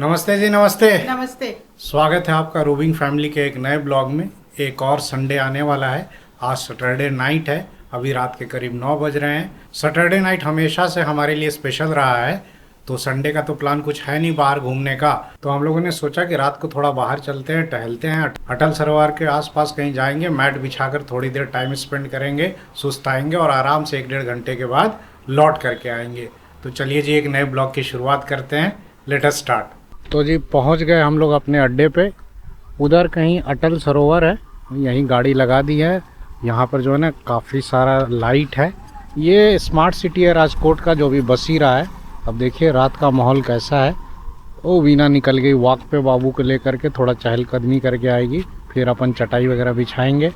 नमस्ते जी, नमस्ते। नमस्ते। स्वागत है आपका रूबिंग फैमिली के एक नए ब्लॉग में। एक और संडे आने वाला है। आज सैटरडे नाइट है। अभी रात के करीब 9 बज रहे हैं। सैटरडे नाइट हमेशा से हमारे लिए स्पेशल रहा है। तो संडे का तो प्लान कुछ है नहीं बाहर घूमने का, तो हम लोगों ने सोचा कि रात को थोड़ा बाहर चलते हैं, टहलते हैं, अटल सरोवर के आसपास कहीं जाएंगे, मैट बिछाकर थोड़ी देर टाइम स्पेंड करेंगे, सुस्ताएंगे और आराम से 1-1.5 घंटे के बाद लौट करके आएंगे। तो चलिए जी, एक नए ब्लॉग की शुरुआत करते हैं। Let us start. तो जी पहुंच गए हम लोग अपने अड्डे पे। उधर कहीं अटल सरोवर है, यहीं गाड़ी लगा दी है। यहाँ पर जो है ना काफ़ी सारा लाइट है। ये स्मार्ट सिटी है राजकोट का, जो भी बस ही रहा है। अब देखिए रात का माहौल कैसा है। ओ वीना निकल गई वॉक पे, बाबू को लेकर के थोड़ा चहलकदमी करके आएगी, फिर अपन चटाई वगैरह बिछाएंगे।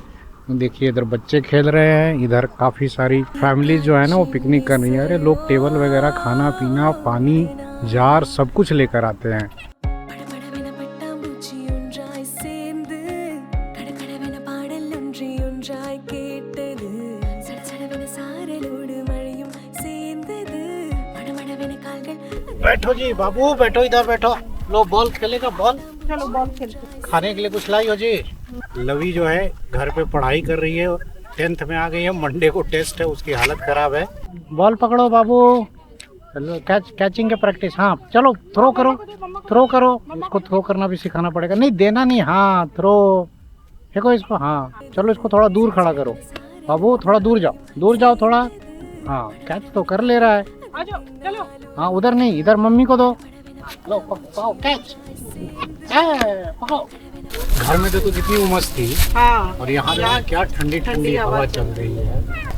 देखिए इधर बच्चे खेल रहे हैं, इधर काफ़ी सारी फैमिली जो है ना वो पिकनिक कर रही है। अरे लोग टेबल वगैरह, खाना पीना, पानी, जार सब कुछ लेकर आते हैं। बैठो जी बाबू, बैठो, इधर बैठो। लो बॉल खेलेगा, बॉल। चलो बॉल खेलते। खाने के लिए कुछ लाई हो जी। लवी जो है घर पे पढ़ाई कर रही है, 10th में आ गई है। मंडे को टेस्ट है, उसकी हालत खराब है। बॉल पकड़ो बाबू, चलो कैचिंग के प्रैक्टिस। हाँ चलो थ्रो करो, थ्रो करो। इसको थ्रो करना भी सिखाना पड़ेगा। नहीं देना नहीं, हाँ थ्रो फेंको इसको। हाँ चलो इसको थोड़ा दूर खड़ा करो बाबू, थोड़ा दूर जाओ, दूर जाओ थोड़ा। हाँ कैच तो कर ले रहा है। आ जाओ, चलो। हाँ उधर नहीं, इधर मम्मी को दो। लो पकड़ो, कैच पकड़ो। घर में तो कितनी उमस थी। हाँ। और यहाँ क्या ठंडी ठंडी हवा चल रही है।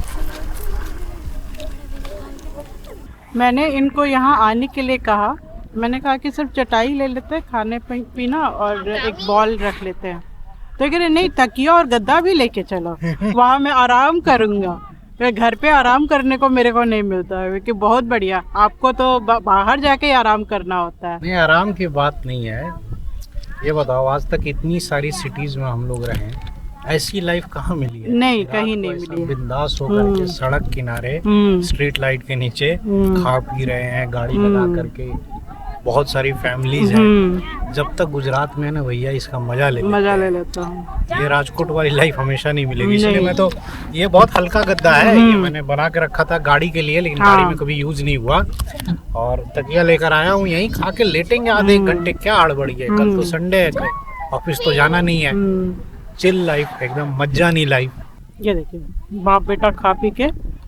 मैंने इनको यहाँ आने के लिए कहा, मैंने कहा कि सिर्फ चटाई ले लेते हैं, खाने पीना और एक बॉल रख लेते हैं। तो कह रहे नहीं, तकिया और गद्दा भी लेके चलो, वहाँ मैं आराम करूँगा। घर पे आराम करने को मेरे को नहीं मिलता है। कि बहुत बढ़िया, आपको तो बाहर जाके आराम करना होता है। नहीं आराम की बात नहीं है। ये बताओ, आज तक इतनी सारी सिटीज में हम लोग रहे, ऐसी लाइफ कहाँ मिली है? नहीं, कहीं नहीं मिली है। बिंदास होकर के सड़क किनारे, स्ट्रीट लाइट के नीचे खा पी रहे हैं, गाड़ी लगा करके। बहुत सारी फैमिलीज हैं। जब तक गुजरात में है ना भैया, इसका मजा ले लेता हूँ। ये राजकोट वाली लाइफ हमेशा नहीं मिलेगी। इसलिए मैं तो, ये बहुत हल्का गद्दा है, ये मैंने बना के रखा था गाड़ी के लिए, लेकिन गाड़ी में कभी यूज नहीं हुआ। और तकिया लेकर आया हूँ, यहीं खा के लेटेंगे आधे 1 घंटे। क्या हड़बड़ी है, कल तो संडे है, ऑफिस तो जाना नहीं है। चिल लाइफ, एकदम मज्जानी लाइफ। ये देखिए बाप बेटा खा पी के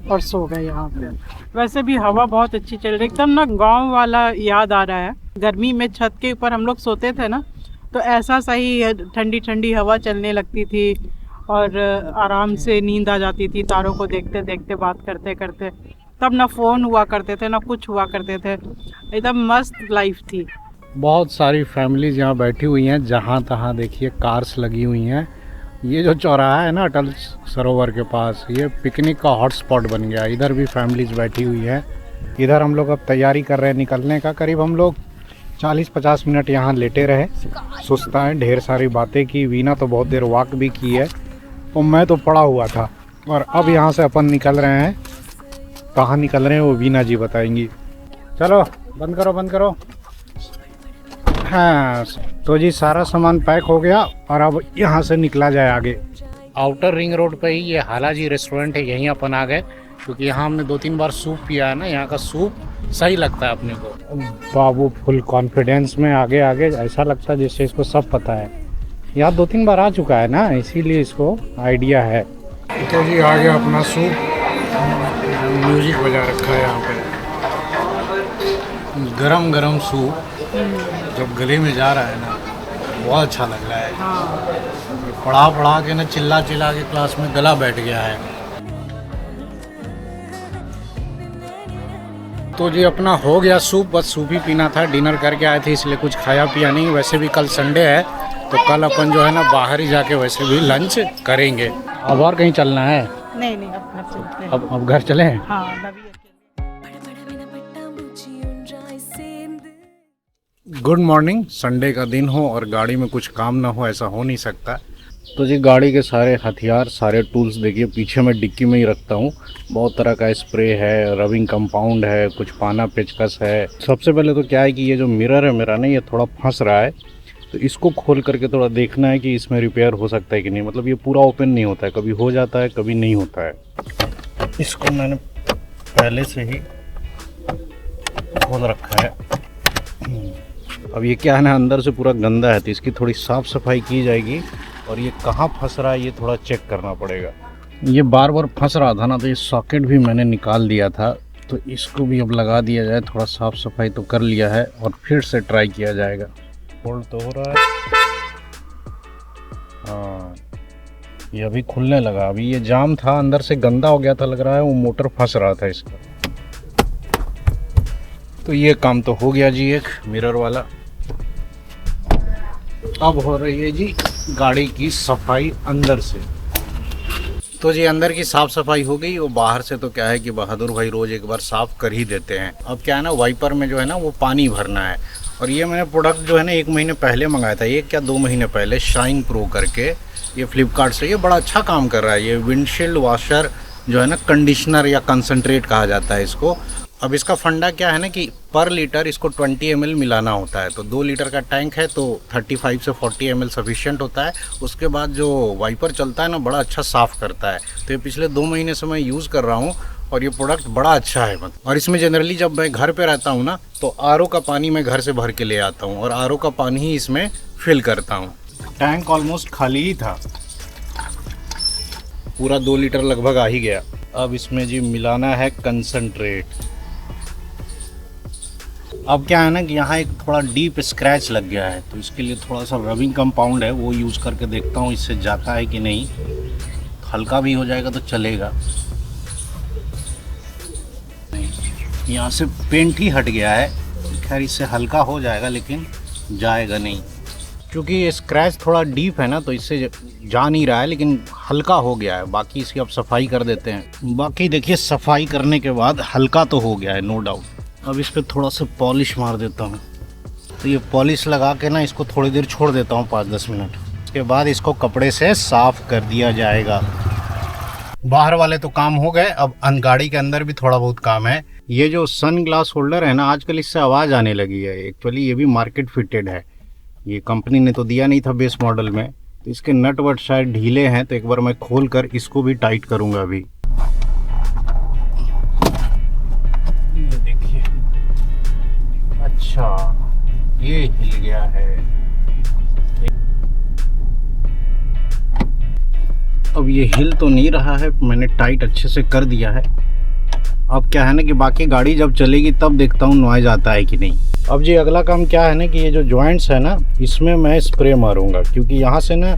और सो गए यहाँ पे। वैसे भी हवा बहुत अच्छी चल रही, एकदम ना गांव वाला याद आ रहा है। गर्मी में छत के ऊपर हम लोग सोते थे ना, तो ऐसा सही ठंडी ठंडी हवा चलने लगती थी और आराम से नींद आ जाती थी, तारों को देखते देखते, बात करते करते। तब ना फ़ोन हुआ करते थे, ना कुछ हुआ करते थे, एकदम मस्त लाइफ थी। बहुत सारी फैमिलीज यहाँ बैठी हुई हैं, जहाँ तहाँ देखिए कार्स लगी हुई हैं। ये जो चौराहा है ना अटल सरोवर के पास, ये पिकनिक का हॉटस्पॉट बन गया। इधर भी फैमिलीज बैठी हुई है। इधर हम लोग अब तैयारी कर रहे हैं निकलने का। करीब हम लोग 40-50 मिनट यहाँ लेटे रहे, सुस्ता है, ढेर सारी बातें की। वीना तो बहुत देर वॉक भी की है, और मैं तो पड़ा हुआ था। और अब यहाँ से अपन निकल रहे हैं। कहाँ निकल रहे हैं वो वीना जी बताएंगी। चलो बंद करो, बंद करो। हाँ तो जी सारा सामान पैक हो गया और अब यहाँ से निकला जाए आगे। आउटर रिंग रोड पे ही ये हालाजी रेस्टोरेंट है, यहीं अपन आ गए, क्योंकि यहाँ हमने 2-3 बार सूप पिया है ना। यहाँ का सूप सही लगता है अपने को। बाबू फुल कॉन्फिडेंस में आगे आगे, ऐसा लगता है जैसे इसको सब पता है। यहाँ 2-3 बार आ चुका है ना, इसीलिए इसको आइडिया है। तो जी आ गया अपना सूप। म्यूजिक बजा रखा है यहाँ पे। गरम गरम सूप जब गले में जा रहा है ना, बहुत अच्छा लग रहा है। पढ़ा पढ़ा के ना, चिल्ला चिल्ला के क्लास में गला बैठ गया है। तो जी अपना हो गया सूप, बस सूप ही पीना था। डिनर करके आए थे इसलिए कुछ खाया पिया नहीं। वैसे भी कल संडे है, तो कल अपन जो है ना बाहर ही जाके वैसे भी लंच करेंगे। अब और कहीं चलना है? नहीं, अब घर चलते हैं। अब घर चले हैं। हाँ। Good morning. संडे का दिन हो और गाड़ी में कुछ काम ना हो, ऐसा हो नहीं सकता। तो जी गाड़ी के सारे हथियार, सारे टूल्स देखिए पीछे मैं डिक्की में ही रखता हूँ। बहुत तरह का स्प्रे है, रबिंग कंपाउंड है, कुछ पाना पेचकस है। सबसे पहले तो क्या है कि ये जो मिरर है मेरा ना, ये थोड़ा फंस रहा है, तो इसको खोल करके थोड़ा देखना है कि इसमें रिपेयर हो सकता है कि नहीं। मतलब ये पूरा ओपन नहीं होता है, कभी हो जाता है कभी नहीं होता है। इसको मैंने पहले से ही खोल रखा है। अब ये क्या है ना, अंदर से पूरा गंदा है, तो इसकी थोड़ी साफ़ सफाई की जाएगी। और ये कहाँ फंस रहा है ये थोड़ा चेक करना पड़ेगा। ये बार बार फंस रहा था ना, तो ये सॉकेट भी मैंने निकाल दिया था, तो इसको भी अब लगा दिया जाए। थोड़ा साफ़ सफाई तो कर लिया है और फिर से ट्राई किया जाएगा। होल्ड तो हो रहा है, हाँ ये अभी खुलने लगा। अभी ये जाम था, अंदर से गंदा हो गया था लग रहा है, वो मोटर फंस रहा था इसका। तो ये काम तो हो गया जी, एक मिरर वाला। अब हो रही है जी गाड़ी की सफाई अंदर से। तो जी अंदर की साफ़ सफाई हो गई। वो बाहर से तो क्या है कि बहादुर भाई रोज़ एक बार साफ़ कर ही देते हैं। अब क्या है ना, वाइपर में जो है ना वो पानी भरना है। और ये मैंने प्रोडक्ट जो है ना 1 महीने पहले मंगाया था, 1 या 2 महीने पहले, शाइन प्रो करके, ये फ्लिपकार्ट से। ये बड़ा अच्छा काम कर रहा है। ये विंडशील्ड वॉशर जो है ना, कंडीशनर या कंसनट्रेट कहा जाता है इसको। अब इसका फंडा क्या है ना कि पर लीटर इसको 20 ml मिलाना होता है। तो 2 लीटर का टैंक है तो 35 से 40 ml सफिशिएंट होता है। उसके बाद जो वाइपर चलता है ना, बड़ा अच्छा साफ़ करता है। तो ये पिछले 2 महीने से मैं यूज़ कर रहा हूँ और ये प्रोडक्ट बड़ा अच्छा है। मतलब और इसमें जनरली जब मैं घर पे रहता हूँ ना, तो RO का पानी मैं घर से भर के ले आता हूँ और RO का पानी ही इसमें फिल करता हूँ। टैंक ऑलमोस्ट खाली ही था, पूरा 2 लीटर लगभग आ ही गया। अब इसमें जी मिलाना है कंसनट्रेट। अब क्या है ना कि यहाँ एक थोड़ा डीप स्क्रैच लग गया है, तो इसके लिए थोड़ा सा रबिंग कंपाउंड है, वो यूज़ करके देखता हूँ इससे जाता है कि नहीं। हल्का भी हो जाएगा तो चलेगा। यहाँ से पेंट ही हट गया है, खैर इससे हल्का हो जाएगा लेकिन जाएगा नहीं, क्योंकि ये स्क्रैच थोड़ा डीप है ना, तो इससे जा नहीं रहा है, लेकिन हल्का हो गया है। बाकी इसकी अब सफाई कर देते हैं। बाकी देखिए सफाई करने के बाद हल्का तो हो गया है, नो डाउट। अब इस पर थोड़ा सा पॉलिश मार देता हूँ। तो ये पॉलिश लगा के ना इसको थोड़ी देर छोड़ देता हूँ, 5-10 मिनट। उसके बाद इसको कपड़े से साफ़ कर दिया जाएगा। बाहर वाले तो काम हो गए, अब गाड़ी के अंदर भी थोड़ा बहुत काम है। ये जो सन ग्लास होल्डर है ना, आजकल इससे आवाज़ आने लगी है। एक्चुअली ये भी मार्केट फिटेड है, ये कंपनी ने तो दिया नहीं था बेस मॉडल में, तो इसके नट वट शायद ढीले हैं। तो एक बार मैं खोल कर इसको भी टाइट करूँगा अभी। देखिए, अच्छा ये हिल गया है। अब ये हिल तो नहीं रहा है, मैंने टाइट अच्छे से कर दिया है। अब क्या है ना कि बाकी गाड़ी जब चलेगी तब देखता हूँ नॉइज़ आता है कि नहीं। अब जी अगला काम क्या है ना कि ये जो जॉइंट्स है ना, इसमें मैं स्प्रे मारूंगा, क्योंकि यहाँ से ना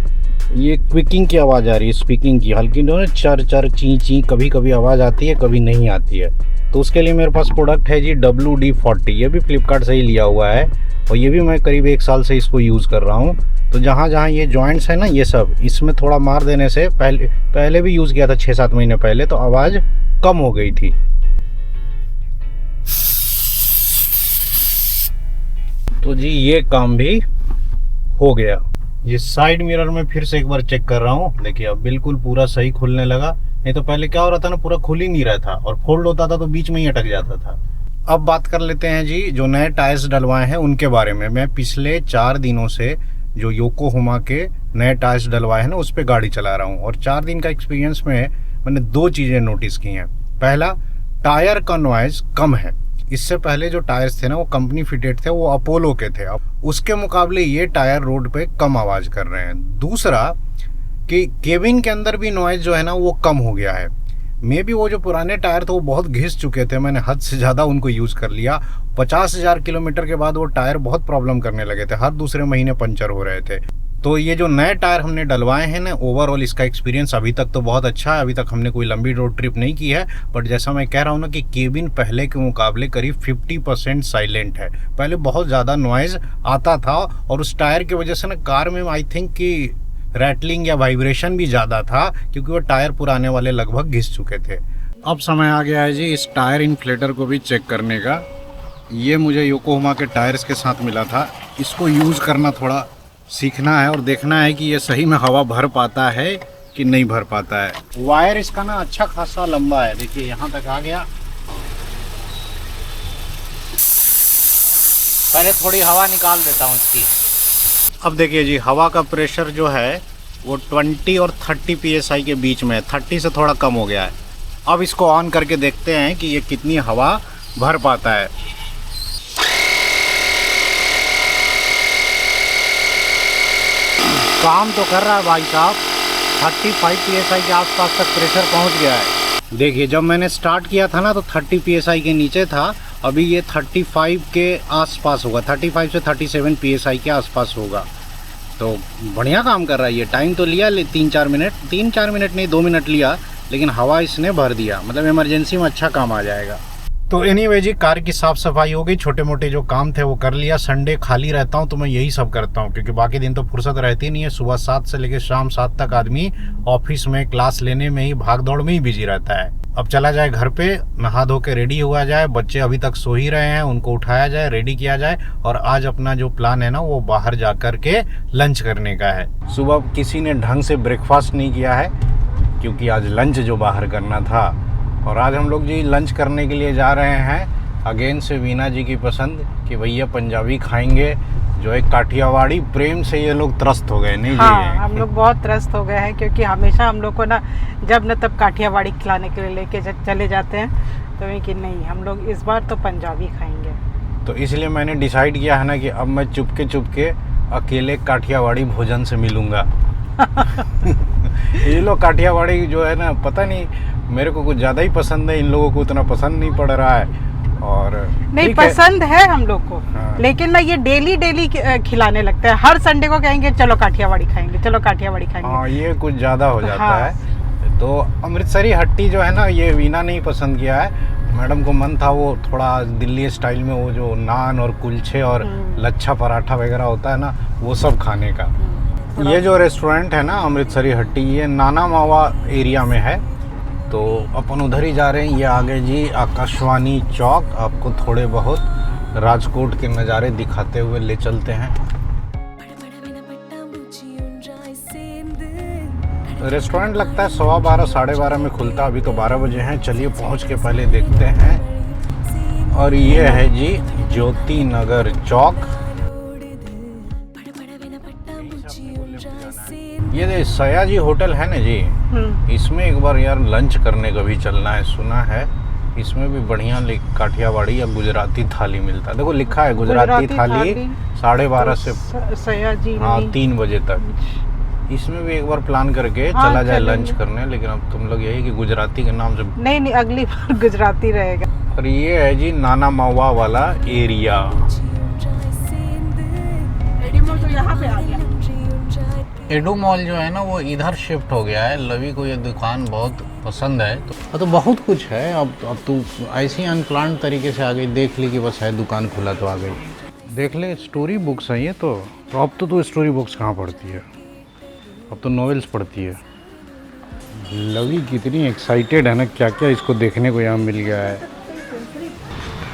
ये क्विकिंग की आवाज़ आ रही है, स्पीकिंग की हल्की ना, चर चर ची ची कभी कभी आवाज़ आती है, कभी नहीं आती है। तो उसके लिए मेरे पास प्रोडक्ट है जी WD-40। ये भी फ्लिपकार्ट से ही लिया हुआ है और ये भी मैं करीब 1 साल से इसको यूज़ कर रहा हूँ। तो जहाँ जहाँ ये जॉइंट्स है ना, ये सब इसमें थोड़ा मार देने से पहले भी यूज़ किया था 6-7 महीने पहले, तो आवाज़ कम हो गई थी। तो जी ये काम भी हो गया। ये साइड मिरर में फिर से एक बार चेक कर रहा हूँ। देखिए अब बिल्कुल पूरा सही खुलने लगा। नहीं तो पहले क्या हो रहा था ना, पूरा खुल ही नहीं रहा था और फोल्ड होता था तो बीच में ही अटक जाता था। अब बात कर लेते हैं जी जो नए टायर्स डलवाए हैं उनके बारे में। मैं पिछले 4 दिनों से जो योकोहामा के नए टायर्स डलवाए हैं ना, उस पर गाड़ी चला रहा हूँ। और 4 दिन का एक्सपीरियंस में मैंने 2 चीज़ें नोटिस की हैं। पहला, टायर का नॉइज़ कम है। इससे पहले जो टायर्स थे ना, वो कंपनी फिटेड थे, वो अपोलो के थे। अब उसके मुकाबले ये टायर रोड पे कम आवाज़ कर रहे हैं। दूसरा कि केबिन के अंदर भी नॉइज़ जो है ना वो कम हो गया है। मे भी वो जो पुराने टायर थे वो बहुत घिस चुके थे, मैंने हद से ज़्यादा उनको यूज़ कर लिया। 50,000 किलोमीटर के बाद वो टायर बहुत प्रॉब्लम करने लगे थे, हर दूसरे महीने पंचर हो रहे थे। तो ये जो नए टायर हमने डलवाए हैं ना, ओवरऑल इसका एक्सपीरियंस अभी तक तो बहुत अच्छा है। अभी तक हमने कोई लंबी रोड ट्रिप नहीं की है, बट जैसा मैं कह रहा हूँ ना कि केबिन पहले के मुकाबले करीब 50% साइलेंट है। पहले बहुत ज़्यादा नॉइज़ आता था और उस टायर की वजह से ना कार में आई थिंक कि रैटलिंग या वाइब्रेशन भी ज़्यादा था, क्योंकि वो टायर पुराने वाले लगभग घिस चुके थे। अब समय आ गया है जी इस टायर इन्फ्लेटर को भी चेक करने का। ये मुझे योकोहामा के टायर्स के साथ मिला था। इसको यूज़ करना थोड़ा सीखना है और देखना है कि ये सही में हवा भर पाता है कि नहीं भर पाता है। वायर इसका ना अच्छा खासा लंबा है, देखिए यहाँ तक आ गया। पहले थोड़ी हवा निकाल देता हूँ इसकी। अब देखिए जी, हवा का प्रेशर जो है वो 20 और 30 psi के बीच में है, 30 से थोड़ा कम हो गया है। अब इसको ऑन करके देखते हैं कि ये कितनी हवा भर पाता है। काम तो कर रहा है भाई साहब, 35 psi के आसपास तक प्रेशर पहुंच गया है। देखिए जब मैंने स्टार्ट किया था ना तो 30 psi के नीचे था, अभी ये 35 के आसपास होगा, 35 से 37 psi के आसपास होगा। तो बढ़िया काम कर रहा है ये। टाइम तो लिया 3-4 मिनट नहीं 2 मिनट लिया, लेकिन हवा इसने भर दिया। मतलब इमरजेंसी में अच्छा काम आ जाएगा। तो एनीवे जी, कार की साफ़ सफाई हो गई, छोटे मोटे जो काम थे वो कर लिया। संडे खाली रहता हूँ तो मैं यही सब करता हूँ, क्योंकि बाकी दिन तो फुर्सत रहती नहीं है। सुबह 7 से लेकर शाम 7 तक आदमी ऑफिस में, क्लास लेने में ही, भाग दौड़ में ही बिजी रहता है। अब चला जाए घर पे, नहा धो के रेडी हुआ जाए। बच्चे अभी तक सो ही रहे हैं, उनको उठाया जाए, रेडी किया जाए। और आज अपना जो प्लान है ना वो बाहर जा कर के लंच करने का है। सुबह किसी ने ढंग से ब्रेकफास्ट नहीं किया है, क्योंकि आज लंच जो बाहर करना था। और आज हम लोग जी लंच करने के लिए जा रहे हैं अगेन से वीना जी की पसंद कि भैया पंजाबी खाएंगे, जो एक काठियावाड़ी। प्रेम से ये लोग त्रस्त हो गए, नहीं हाँ, जी? हम लोग बहुत त्रस्त हो गए हैं, क्योंकि हमेशा हम लोग को ना जब न तब काठियावाड़ी खिलाने के लिए लेके चले जाते हैं, तो कि नहीं, हम लोग इस बार तो पंजाबी खाएंगे। तो इसलिए मैंने डिसाइड किया है ना कि अब मैं चुपके अकेले काठियावाड़ी भोजन से मिलूंगा। ये लोग काठियावाड़ी जो है ना, पता नहीं, मेरे को कुछ ज़्यादा ही पसंद है, इन लोगों को उतना पसंद नहीं पड़ रहा है। और नहीं, पसंद है हम लोग को। हाँ। लेकिन ना ये डेली खिलाने लगता है। हर संडे को कहेंगे चलो काठियावाड़ी खाएंगे, चलो काठियावाड़ी खाएंगे। हाँ, ये कुछ ज़्यादा हो जाता हाँ। है। तो अमृतसरी हट्टी जो है ना, ये वीना नहीं पसंद किया है। मैडम को मन था वो थोड़ा दिल्ली स्टाइल में वो जो नान और कुलचे और लच्छा पराठा वगैरह होता है ना, वो सब खाने का। ये जो रेस्टोरेंट है ना अमृतसरी हट्टी, ये नाना मावा एरिया में है। तो अपन उधर ही जा रहे हैं। ये आगे जी आकाशवाणी चौक, आपको थोड़े बहुत राजकोट के नज़ारे दिखाते हुए ले चलते हैं। रेस्टोरेंट लगता है 12:15 12:30 में खुलता, अभी तो 12 बजे हैं। चलिए पहुंच के पहले देखते हैं। और ये है जी ज्योति नगर चौक। ये सयाजी होटल है ना जी, इसमें एक बार यार लंच करने का भी चलना है। सुना है इसमें भी बढ़िया काठियावाड़ी या गुजराती थाली मिलता है। देखो लिखा है गुजराती थाली 12:30 से सयाजी, हाँ 3 बजे तक। इसमें भी एक बार प्लान करके चला जाए लंच करने। लेकिन अब तुम लोग यही कि गुजराती के नाम से नहीं, अगली बार गुजराती रहेगा। और ये है जी नाना मावा वाला एरिया। तो यहाँ पे आ गया। एडू मॉल जो है ना वो इधर शिफ्ट हो गया है। लवी को ये दुकान बहुत पसंद है। तो बहुत कुछ है। अब तू ऐसी अनप्लान तरीके से आ गई, देख ली कि बस है दुकान खुला तो आ गई। देख ले, स्टोरी बुक्स हैं ये तो। अब तो तू स्टोरी बुक्स कहाँ पढ़ती है, अब तो नॉवेल्स पढ़ती है। लवी कितनी एक्साइटेड है ना, क्या क्या इसको देखने को यहाँ मिल गया है।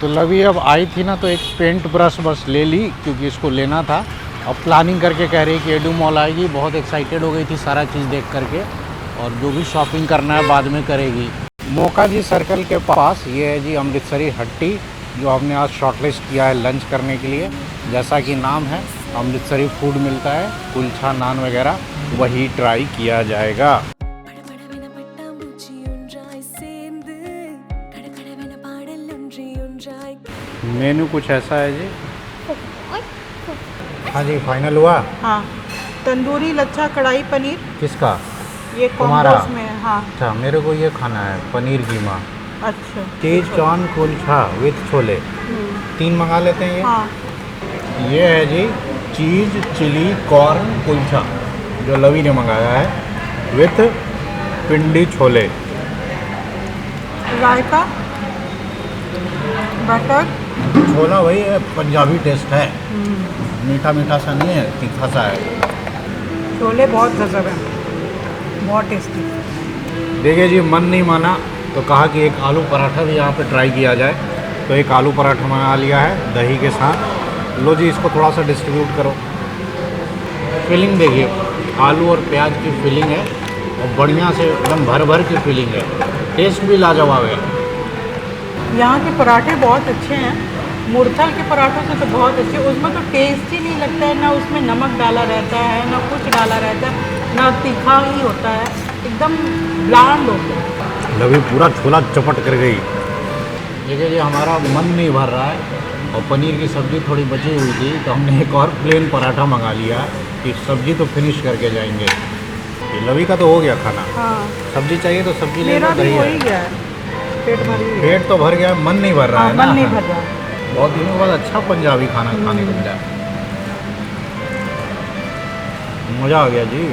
तो लवी अब आई थी ना तो एक पेंट ब्रश बस ले ली, क्योंकि इसको लेना था। अब प्लानिंग करके कह रही कि एडू मॉल आएगी। बहुत एक्साइटेड हो गई थी सारा चीज़ देख करके, और जो भी शॉपिंग करना है बाद में करेगी। मोका जी सर्कल के पास ये है जी अमृतसरी हट्टी, जो हमने आज शॉर्टलिस्ट किया है लंच करने के लिए। जैसा कि नाम है, अमृतसरी फूड मिलता है, कुलचा नान वगैरह, वही ट्राई किया जाएगा। मेनू कुछ ऐसा है जी। हाँ जी, फाइनल हुआ। हाँ, तंदूरी लच्छा कढ़ाई पनीर। किसका? ये कॉम्बोस में है। हाँ। अच्छा, मेरे को ये खाना है पनीर कीमा। अच्छा, चीज चान कुलचा विथ छोले, 3 मंगा लेते हैं ये। हाँ। ये है जी चीज चिली कॉर्न कुलचा, जो लवी ने मंगाया है, with Pindi chole. Raita, butter, छोला वही है, पंजाबी टेस्ट है, मीठा मीठा सा नहीं है, तीखा सा है। छोले बहुत गजब है, बहुत टेस्टी। देखिए जी, मन नहीं माना तो कहा कि एक आलू पराठा भी यहाँ पे ट्राई किया जाए। तो एक आलू पराठा मंगा लिया है दही के साथ। लो जी, इसको थोड़ा सा डिस्ट्रीब्यूट करो। फिलिंग देखिए, आलू और प्याज की फिलिंग है और बढ़िया से एकदम भर भर की फिलिंग है। टेस्ट भी लाजवाब है। यहाँ के पराठे बहुत अच्छे हैं। मुरथल के पराठों से तो बहुत अच्छे, उसमें तो टेस्ट ही नहीं लगता है, ना उसमें नमक डाला रहता है, ना कुछ डाला रहता है, ना तीखा ही होता है, एकदम ब्लांड होता है। लवी पूरा छोला चपट कर गई। देखिए जी, हमारा मन नहीं भर रहा है और पनीर की सब्ज़ी थोड़ी बची हुई थी तो हमने एक और प्लेन पराठा मंगा लिया कि सब्ज़ी तो फिनिश करके जाएंगे। ये लवी का तो हो गया खाना। हाँ, सब्ज़ी चाहिए तो सब्ज़ी ले मेरा लो, भी दही हो है। ही गया है, पेट भर ही गया। पेट तो भर गया, मन नहीं भर रहा हाँ, है ना। मन नहीं भर रहा है। बहुत दिनों बाद अच्छा पंजाबी खाना खाने को मिला। मज़ा आ गया जी।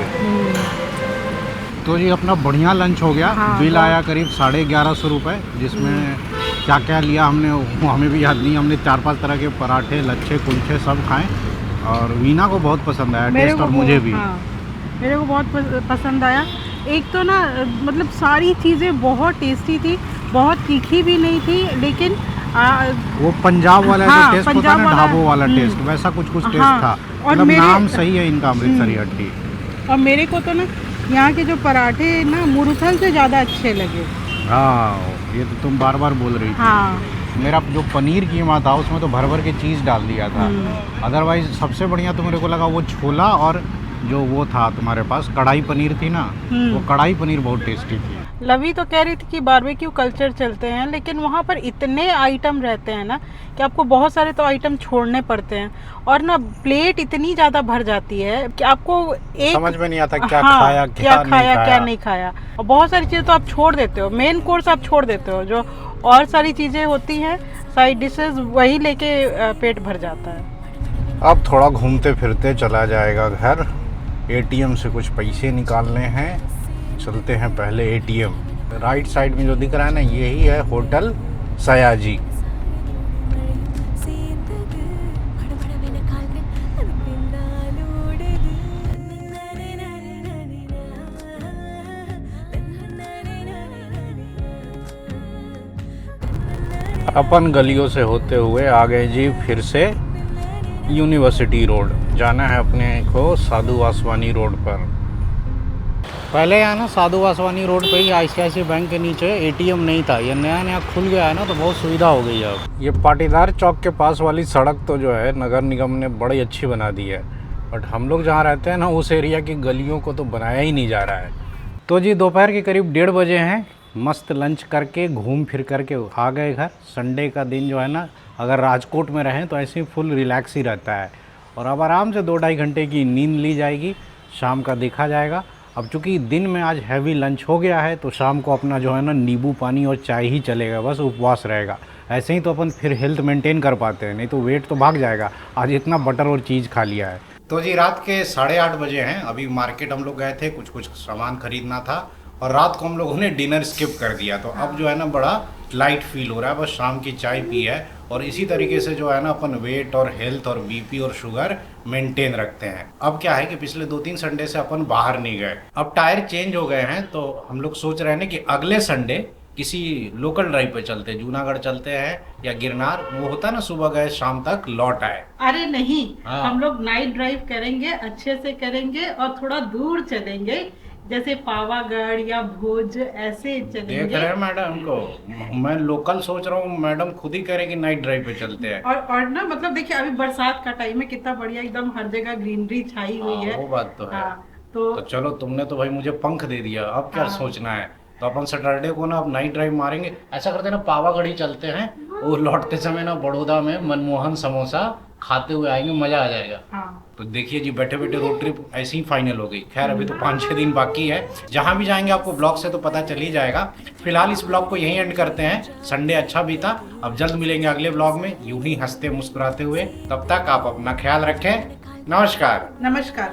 तो जी अपना बढ़िया लंच हो गया। हाँ, बिल हाँ। आया करीब 1150 रुपये, जिसमें क्या क्या लिया हमने वो हमें भी याद नहीं। हमने 4-5 तरह के पराठे, लच्छे, कुलचे सब खाएं और वीना को बहुत पसंद आया टेस्ट, और मुझे भी। हाँ, मेरे को बहुत पसंद आया। एक तो ना मतलब सारी चीज़ें बहुत टेस्टी थी, बहुत तीखी भी नहीं थी, लेकिन वो पंजाब वाला हाँ, जो टेस्ट होता है पंजाब ना, वाला, ढाबों वाला टेस्ट, वैसा कुछ टेस्ट हाँ, था। और मतलब मेरे- नाम सही है इनका, अमृतसरी हट्टी। और मेरे को तो ना यहाँ के जो पराठे ना मुरथल से ज़्यादा अच्छे लगे। हाँ, ये तो तुम बार बार बोल रही थी। हाँ, मेरा जो पनीर कीमा था उसमें तो भर भर के चीज़ डाल दिया था। अदरवाइज सबसे बढ़िया तो मेरे को लगा वो छोला, और जो वो था तुम्हारे पास कढ़ाई पनीर थी ना, वो कढ़ाई पनीर बहुत टेस्टी थी। लवी तो कह रही थी कि बारबेक्यू कल्चर चलते हैं, लेकिन वहाँ पर इतने आइटम रहते हैं ना कि आपको बहुत सारे तो आइटम छोड़ने पड़ते हैं, और ना प्लेट इतनी ज़्यादा भर जाती है कि आपको एक समझ में नहीं आता क्या हाँ, खाया क्या नहीं खाया, और बहुत सारी चीज़ें तो आप छोड़ देते हो। मेन कोर्स आप छोड़ देते हो, जो और सारी चीज़ें होती हैं साइड डिशेज, वही लेके पेट भर जाता है। अब थोड़ा घूमते फिरते चला जाएगा घर। एटीएम से कुछ पैसे निकालने हैं, चलते हैं पहले एटीएम। राइट साइड में जो दिख रहा है ना, यही है होटल सयाजी। अपन गलियों से होते हुए आ गए जी फिर से यूनिवर्सिटी रोड। जाना है अपने को साधु वासवानी रोड पर। पहले यहाँ ना साधु वासवानी रोड पे ही ICICI बैंक के नीचे एटीएम नहीं था, ये नया नया खुल गया है ना, तो बहुत सुविधा हो गई है अब। ये पाटीदार चौक के पास वाली सड़क तो जो है नगर निगम ने बड़ी अच्छी बना दी है, बट हम लोग जहाँ रहते हैं ना उस एरिया की गलियों को तो बनाया ही नहीं जा रहा है। तो जी दोपहर के करीब 1:30 बजे हैं, मस्त लंच करके घूम फिर करके आ गए घर। संडे का दिन जो है ना, अगर राजकोट में रहें तो ऐसे ही फुल रिलैक्स ही रहता है, और अब आराम से 2-2.5 घंटे की नींद ली जाएगी, शाम का देखा जाएगा। अब चूँकि दिन में आज हैवी लंच हो गया है तो शाम को अपना जो है ना नींबू पानी और चाय ही चलेगा, बस उपवास रहेगा। ऐसे ही तो अपन फिर हेल्थ मेंटेन कर पाते हैं, नहीं तो वेट तो भाग जाएगा। आज इतना बटर और चीज़ खा लिया है। तो जी रात के 8:30 बजे हैं, अभी मार्केट हम लोग गए थे, कुछ सामान खरीदना था, और रात को हम लोगों ने डिनर स्किप कर दिया। तो अब जो है ना बड़ा लाइट फील हो रहा है, बस शाम की चाय पी है, और इसी तरीके से जो है ना अपन वेट और हेल्थ और बीपी और शुगर मेंटेन रखते हैं। अब क्या है कि पिछले 2-3 संडे से अपन बाहर नहीं गए, अब टायर चेंज हो गए हैं, तो हम लोग सोच रहे हैं कि अगले संडे किसी लोकल ड्राइव पे चलते, जूनागढ़ चलते हैं या गिरनार, वो होता है ना सुबह गए शाम तक लौट आए। अरे नहीं, हाँ। हम लोग नाइट ड्राइव करेंगे, अच्छे से करेंगे, और थोड़ा दूर चलेंगे, जैसे पावागढ़ या भोज, ऐसे देख चलेंगे। रहे हैं मैडम को, मैं लोकल सोच रहा हूँ, मैडम खुद ही करेगी नाइट ड्राइव पे चलते हैं। और ना मतलब देखिए अभी बरसात का टाइम है, कितना बढ़िया एकदम हर जगह ग्रीनरी छाई हुई है। वो बात तो है। हाँ, तो चलो तुमने तो भाई मुझे पंख दे दिया, अब क्या हाँ। सोचना है। तो अपन सैटरडे को ना अब नाइट ड्राइव मारेंगे। ऐसा करते हैं ना, पावागढ़ ही चलते हैं, वो लौटते समय ना बड़ौदा में मनमोहन समोसा खाते हुए आएंगे, मजा आ जाएगा। हाँ, तो देखिए जी, बैठे बैठे रोड ट्रिप ऐसे ही फाइनल हो गई। खैर अभी तो 5-6 दिन बाकी है, जहाँ भी जाएंगे आपको ब्लॉग से तो पता चल ही जाएगा। फिलहाल इस ब्लॉग को यहीं एंड करते हैं। संडे अच्छा बीता, अब जल्द मिलेंगे अगले ब्लॉग में, यूं ही हंसते मुस्कुराते हुए। तब तक आप अपना ख्याल रखें। नमस्कार। नमस्कार।